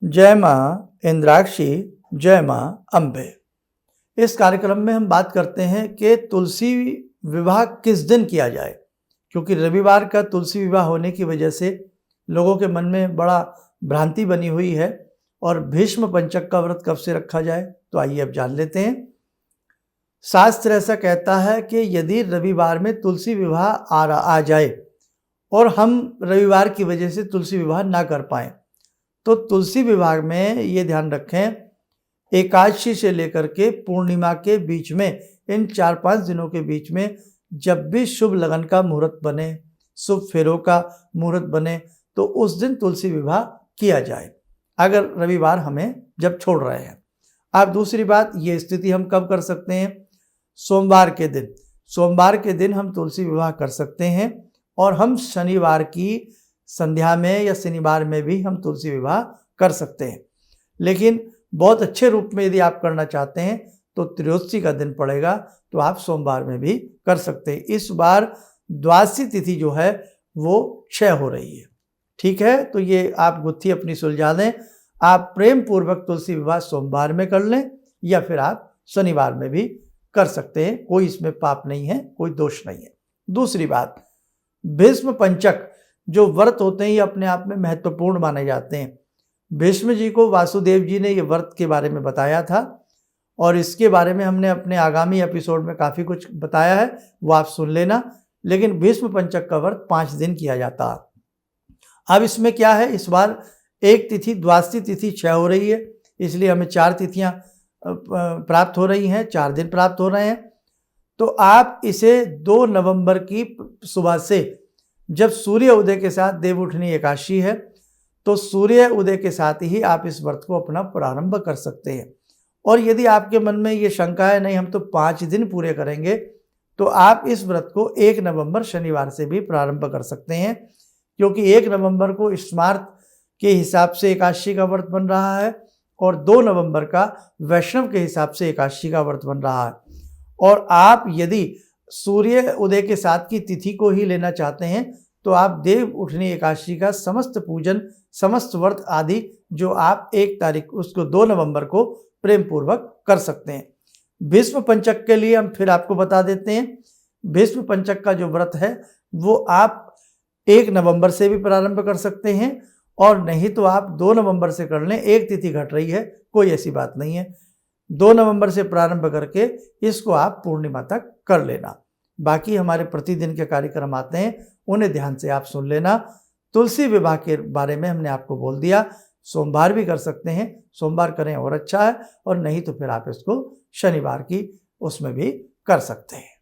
जय माँ इंद्राक्षी, जय माँ अम्बे। इस कार्यक्रम में हम बात करते हैं कि तुलसी विवाह किस दिन किया जाए, क्योंकि रविवार का तुलसी विवाह होने की वजह से लोगों के मन में बड़ा भ्रांति बनी हुई है। और भीष्म पंचक का व्रत कब से रखा जाए, तो आइए अब जान लेते हैं। शास्त्र ऐसा कहता है कि यदि रविवार में तुलसी विवाह आ जाए और हम रविवार की वजह से तुलसी विवाह ना कर पाएँ, तो तुलसी विवाह में ये ध्यान रखें, एकादशी से लेकर के पूर्णिमा के बीच में, इन 4-5 दिनों के बीच में जब भी शुभ लगन का मुहूर्त बने, शुभ फेरों का मुहूर्त बने, तो उस दिन तुलसी विवाह किया जाए, अगर रविवार हमें जब छोड़ रहे हैं। अब दूसरी बात, ये स्थिति हम कब कर सकते हैं? सोमवार के दिन। सोमवार के दिन हम तुलसी विवाह कर सकते हैं, और हम शनिवार की संध्या में या शनिवार में भी हम तुलसी विवाह कर सकते हैं। लेकिन बहुत अच्छे रूप में यदि आप करना चाहते हैं तो त्रयोदशी का दिन पड़ेगा, तो आप सोमवार में भी कर सकते हैं। इस बार द्वादशी तिथि जो है वो क्षय हो रही है, ठीक है? तो ये आप गुत्थी अपनी सुलझा दें। आप प्रेम पूर्वक तुलसी विवाह सोमवार में कर लें, या फिर आप शनिवार में भी कर सकते हैं, कोई इसमें पाप नहीं है, कोई दोष नहीं है। दूसरी बात, भीष्म पंचक जो व्रत होते हैं ये अपने आप में महत्वपूर्ण माने जाते हैं। भीष्म जी को वासुदेव जी ने ये व्रत के बारे में बताया था, और इसके बारे में हमने अपने आगामी एपिसोड में काफ़ी कुछ बताया है, वो आप सुन लेना। लेकिन भीष्म पंचक का व्रत 5 दिन किया जाता है। अब इसमें क्या है, इस बार एक तिथि द्वादशी तिथि क्षय हो रही है, इसलिए हमें 4 तिथियां प्राप्त हो रही हैं, 4 दिन प्राप्त हो रहे हैं। तो आप इसे 2 नवंबर की सुबह से, जब सूर्य उदय के साथ देवउठनी एकादशी है, तो सूर्य उदय के साथ ही आप इस व्रत को अपना प्रारंभ कर सकते हैं। और यदि आपके मन में ये शंका है नहीं हम तो 5 दिन पूरे करेंगे, तो आप इस व्रत को 1 नवंबर शनिवार से भी प्रारंभ कर सकते हैं, क्योंकि 1 नवंबर को स्मार्त के हिसाब से एकादशी का व्रत बन रहा है, और 2 नवंबर का वैष्णव के हिसाब से एकादशी का व्रत बन रहा है। और आप यदि सूर्य उदय के साथ की तिथि को ही लेना चाहते हैं, तो आप देव उठनी एकादशी का समस्त पूजन, समस्त व्रत आदि जो आप 1 तारीख उसको 2 नवंबर को प्रेम पूर्वक कर सकते हैं। भीष्म पंचक के लिए हम फिर आपको बता देते हैं, भीष्म पंचक का जो व्रत है वो आप 1 नवंबर से भी प्रारंभ कर सकते हैं, और नहीं तो आप 2 नवंबर से कर लें, एक तिथि घट रही है, कोई ऐसी बात नहीं है। 2 नवंबर से प्रारंभ करके इसको आप पूर्णिमा तक कर लेना। बाकी हमारे प्रतिदिन के कार्यक्रम आते हैं, उन्हें ध्यान से आप सुन लेना। तुलसी विवाह के बारे में हमने आपको बोल दिया, सोमवार भी कर सकते हैं, सोमवार करें और अच्छा है, और नहीं तो फिर आप इसको शनिवार की उसमें भी कर सकते हैं।